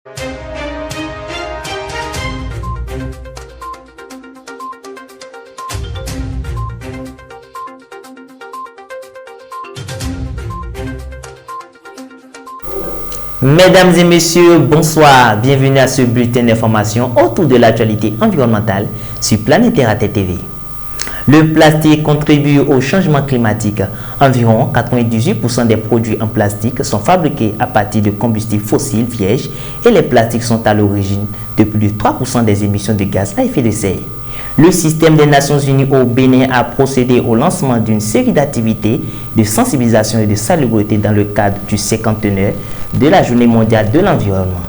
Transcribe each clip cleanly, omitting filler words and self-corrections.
Mesdames et messieurs, bonsoir. Bienvenue à ce bulletin d'information autour de l'actualité environnementale sur Planète Terre TV. Le plastique contribue au changement climatique. Environ 98% des produits en plastique sont fabriqués à partir de combustibles fossiles vierges et les plastiques sont à l'origine de plus de 3% des émissions de gaz à effet de serre. Le système des Nations Unies au Bénin a procédé au lancement d'une série d'activités de sensibilisation et de salubrité dans le cadre du 50e de la Journée mondiale de l'environnement.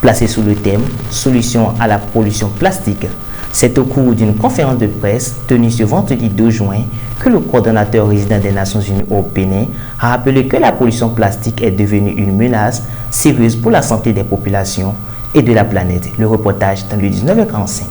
Placé sous le thème « Solutions à la pollution plastique », c'est au cours d'une conférence de presse tenue ce vendredi 2 juin que le coordonnateur résident des Nations Unies au Bénin a rappelé que la pollution plastique est devenue une menace sérieuse pour la santé des populations et de la planète. Le reportage dans le 19h45.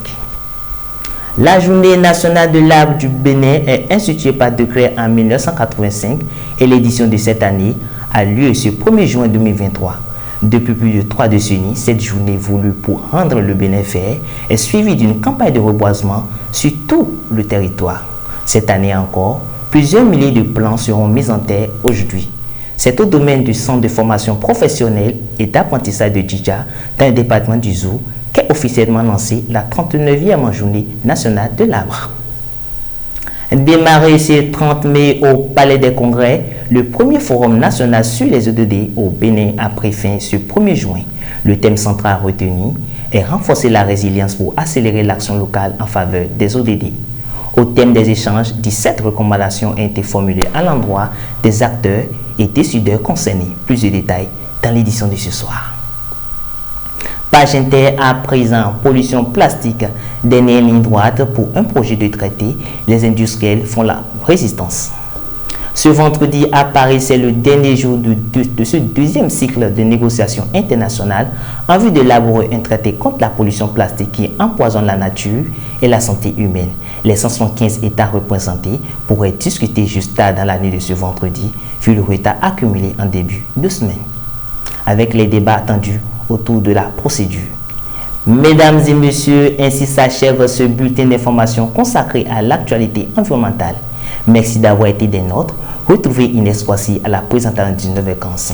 La Journée nationale de l'arbre du Bénin est instituée par décret en 1985 et l'édition de cette année a lieu ce 1er juin 2023. Depuis plus de 3 décennies, cette journée voulue pour rendre le Bénin vert est suivie d'une campagne de reboisement sur tout le territoire. Cette année encore, plusieurs milliers de plants seront mis en terre aujourd'hui. C'est au domaine du centre de formation professionnelle et d'apprentissage de Djidja, dans le département du Zou, qu'est officiellement lancée la 39e journée nationale de l'arbre. Démarré ce 30 mai au Palais des Congrès, le premier forum national sur les ODD au Bénin a pris fin ce 1er juin. Le thème central retenu est renforcer la résilience pour accélérer l'action locale en faveur des ODD. Au thème des échanges, 17 recommandations ont été formulées à l'endroit des acteurs et décideurs concernés. Plus de détails dans l'édition de ce soir. Page Inter à présent, pollution plastique, dernière ligne droite pour un projet de traité, les industriels font la résistance. Ce vendredi à Paris, c'est le dernier jour de ce deuxième cycle de négociations internationales en vue d'élaborer un traité contre la pollution plastique qui empoisonne la nature et la santé humaine. Les 175 États représentés pourraient discuter juste tard dans la nuit de ce vendredi, vu le retard accumulé en début de semaine. Avec les débats attendus autour de la procédure. Mesdames et messieurs, ainsi s'achève ce bulletin d'information consacré à l'actualité environnementale. Merci d'avoir été des nôtres. Retrouvez Inès Kwasi à la présentation 19h45.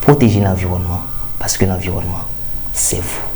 Protégez l'environnement parce que l'environnement, c'est vous.